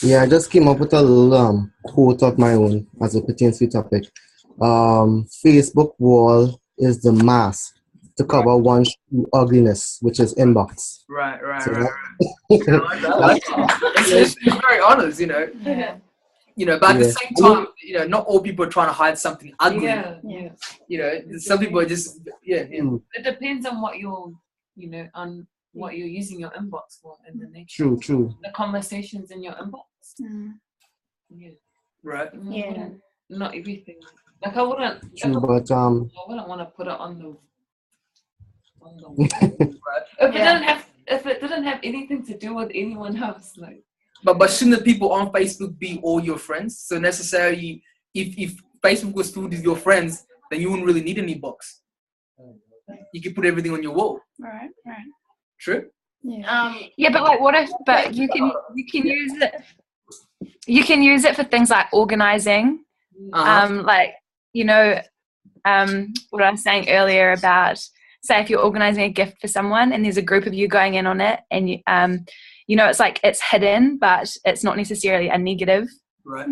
Yeah, I just came up with a little quote of my own as it pertains to the topic. Facebook wall is the mask to Right, cover one's true ugliness, which is inbox. right, right, So right. I like that. I like that. It's very honest, Yeah. But at the yeah, same I mean, time, not all people are trying to hide something ugly. Yeah. Yeah. Some people are just, true, It depends on what you're, on what you're using your inbox for and the nature true, of true. the conversations in your inbox. Yeah. right. Yeah. Not everything. Like I wouldn't True, but I wouldn't want to put it on the wall. Right. If it didn't have anything to do with anyone else, like But shouldn't the people on Facebook be all your friends? So necessarily, if Facebook was filled with your friends, then you wouldn't really need any box. You could put everything on your wall. Right. True. Yeah. Yeah, but like, what if? But you can use it. You can use it for things like organizing. Uh-huh. Like what I was saying earlier about, say, if you're organizing a gift for someone and there's a group of you going in on it, and it's like it's hidden, but it's not necessarily a negative. Right.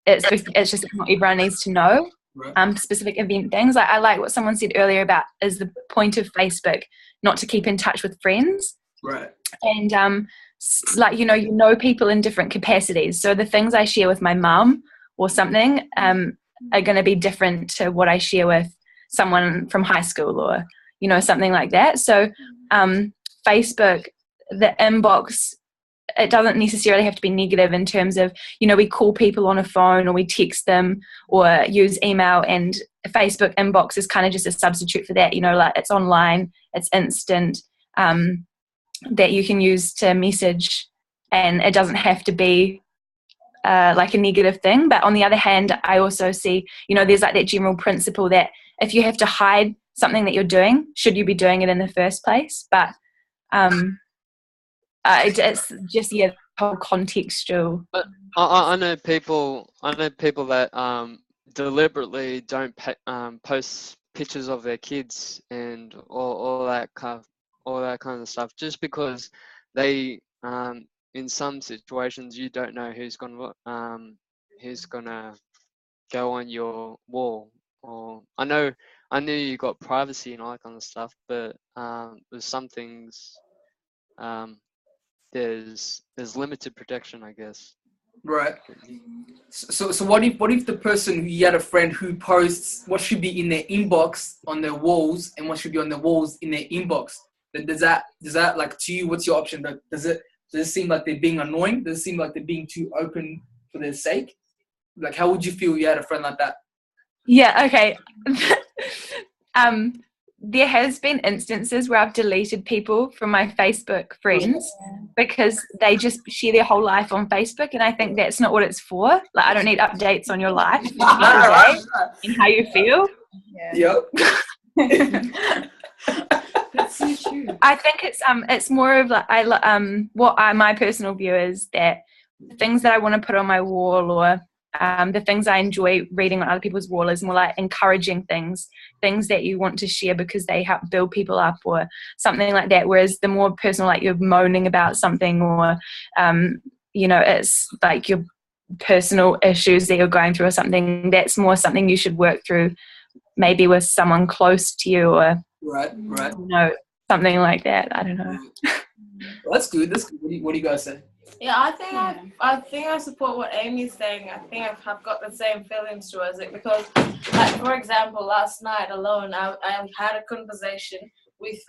It's just not everyone needs to know. Right. Specific event things. Like I like what someone said earlier about is the point of Facebook not to keep in touch with friends. Right. And you know people in different capacities. So the things I share with my mum or something are going to be different to what I share with someone from high school or something like that. So Facebook, the inbox, it doesn't necessarily have to be negative in terms of, we call people on a phone or we text them or use email, and Facebook inbox is kind of just a substitute for that. Like it's online, it's instant, that you can use to message, and it doesn't have to be like a negative thing. But on the other hand, I also see, there's like that general principle that if you have to hide something that you're doing, should you be doing it in the first place? But it's just whole contextual. But I know people. I know people that deliberately don't post pictures of their kids and all that kind of stuff, just because they in some situations you don't know who's gonna go on your wall. Or I knew you got privacy and all that kind of stuff, but there's some things. There's limited protection, I guess. Right. So what if the person you had a friend who posts what should be in their inbox on their walls and what should be on their walls in their inbox? Then does that like, to you, what's your option? Does it seem like they're being annoying? Does it seem like they're being too open for their sake? Like, how would you feel if you had a friend like that? Yeah, okay. There has been instances where I've deleted people from my Facebook friends because they just share their whole life on Facebook, and I think that's not what it's for. Like, I don't need updates on your life every day and how you feel. Yep. that's so true. I think it's more of like my personal view is that the things that I want to put on my wall or the things I enjoy reading on other people's wall is more like encouraging things that you want to share because they help build people up or something like that. Whereas the more personal, like you're moaning about something or, it's like your personal issues that you're going through or something, that's more something you should work through maybe with someone close to you or, Right. something like that. I don't know. Well, that's good. What do you guys say? Yeah, I think I support what Amy's saying. I think I've got the same feelings towards it because, like, for example, last night alone, I had a conversation with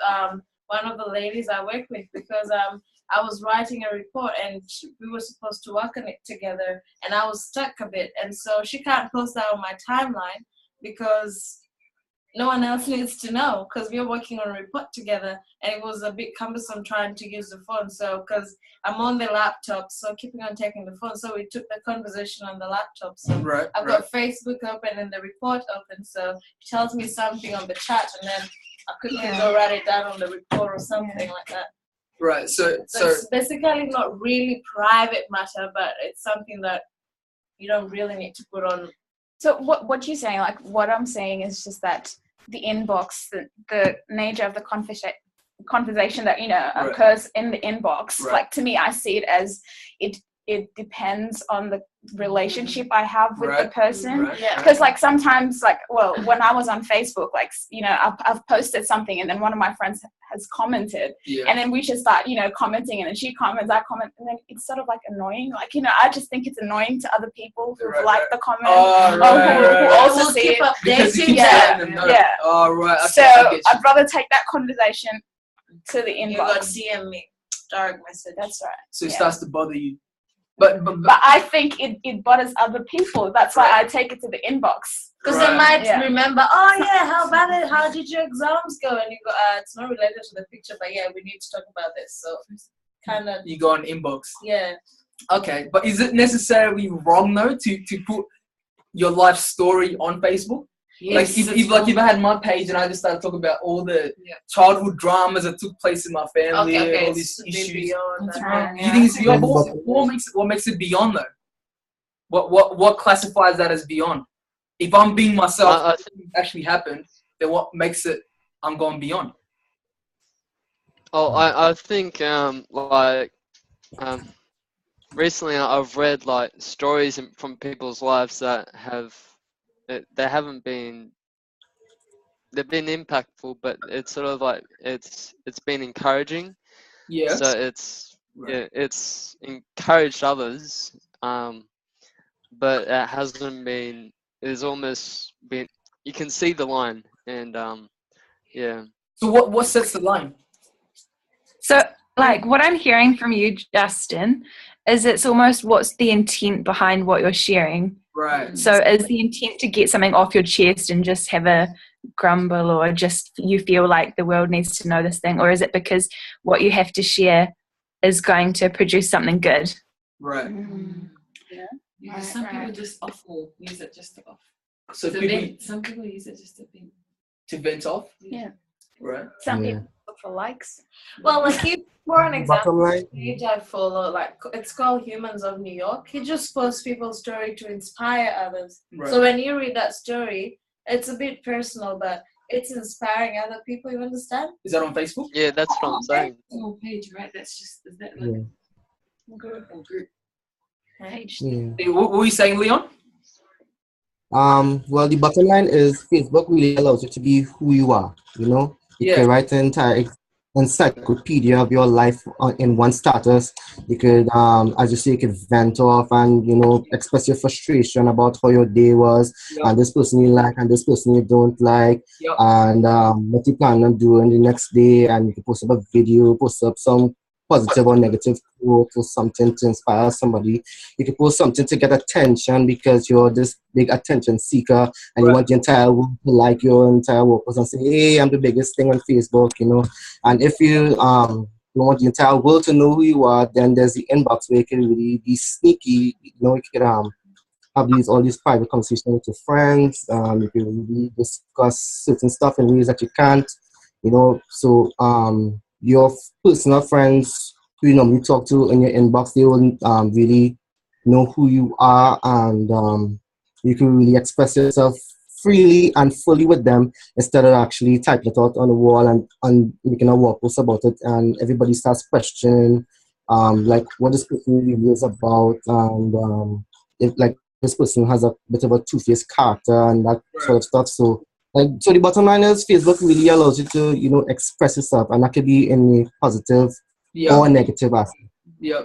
one of the ladies I work with because I was writing a report and we were supposed to work on it together, and I was stuck a bit, and so she can't post that on my timeline because no one else needs to know because we're working on a report together, and it was a bit cumbersome trying to use the phone. So because I'm on the laptop, so keeping on taking the phone. So we took the conversation on the laptop. So I've got Facebook open and the report open. So it tells me something on the chat, and then I quickly go write it down on the report or something like that. Right. So it's basically not really private matter, but it's something that you don't really need to put on. So what you're saying, like what I'm saying is just that the inbox, the nature of the conversation that Right. occurs in the inbox. Right. Like to me, I see it as it depends on the relationship I have with the Right. person. Right. Yeah. Because like sometimes, like, well, when I was on Facebook, like, I've posted something and then one of my friends has commented, Yeah. and then we just start commenting, and then she comments, I comment, and then it's sort of like annoying. Like, I just think it's annoying to other people who Right, liked right. the comment, Oh, or right, who right, right. also We'll see keep it. Because you updating. keep Yeah. sending them. Yeah. Oh, right. Okay, So I get you. I'd rather take that conversation to the You got inbox. DM me, direct message. That's right. So it yeah. starts to bother you. But But I think it bothers other people. That's why I take it to the inbox. Because Right. they might Yeah. remember, how did your exams go? And you go, it's not related to the picture, but yeah, we need to talk about this. So kind of, you go on inbox. yeah. Okay, but is it necessarily wrong though to put your life story on Facebook? Yes, Like it's wrong. if I had my page and I just started talking about all the Yeah. childhood dramas that took place in my family and Okay, all it's these a bit issues. beyond That's that. wrong. You think it's Yeah. beyond? Yeah. What makes it beyond though? What classifies that as beyond? If I'm being myself, I it actually happened, then what makes it I'm going beyond? I think recently I've read like stories from people's lives that they haven't been, they've been impactful, but it's sort of like it's been encouraging. Yeah. So it's encouraged others, but it hasn't been. It's almost been. You can see the line, and yeah. So what sets the line? So, like, what I'm hearing from you, Justin, is it's almost what's the intent behind what you're sharing. Right. So, is the intent to get something off your chest and just have a grumble, or just you feel like the world needs to know this thing, or is it because what you have to share is going to produce something good? Right. Because some people just awful use it just to off. So To people vent. Some people use it just to vent. to vent off. Yeah. Right. Some Yeah. people look for likes. Well, like for an example, Bottom line, page I follow, like it's called Humans of New York. He just posts people's story to inspire others. Right. So when you read that story, it's a bit personal, but it's inspiring other people. You understand? Is that on Facebook? Yeah, that's what I'm saying. Small page, right? That's just, is that yeah, like group or group? Page. yeah. Hey, what were you saying, Leon? Well, the bottom line is Facebook really allows you to be who you are. You Yeah. can write an entire encyclopedia of your life in one status. You could, as you say, you could vent off and express your frustration about how your day was, Yep. and this person you like and this person you don't like, Yep. and what you plan on doing the next day. And you can post up a video, post up some positive or negative quote or something to inspire somebody. You can post something to get attention because you're this big attention seeker and you Right. want the entire world to like your entire work and say, hey, I'm the biggest thing on Facebook. And if you want the entire world to know who you are, then there's the inbox where you can really be sneaky. You can have all these private conversations with your friends. You can really discuss certain stuff in ways that you can't. So your personal friends who you normally talk to in your inbox, they will really know who you are, and you can really express yourself freely and fully with them instead of actually typing it out on the wall and making a wall post about it, and everybody starts questioning like what this person really is about, and if like this person has a bit of a two-faced character and that sort of stuff. So the bottom line is Facebook really allows you to express yourself, and that could be in a positive Yeah. or negative aspect. Yeah.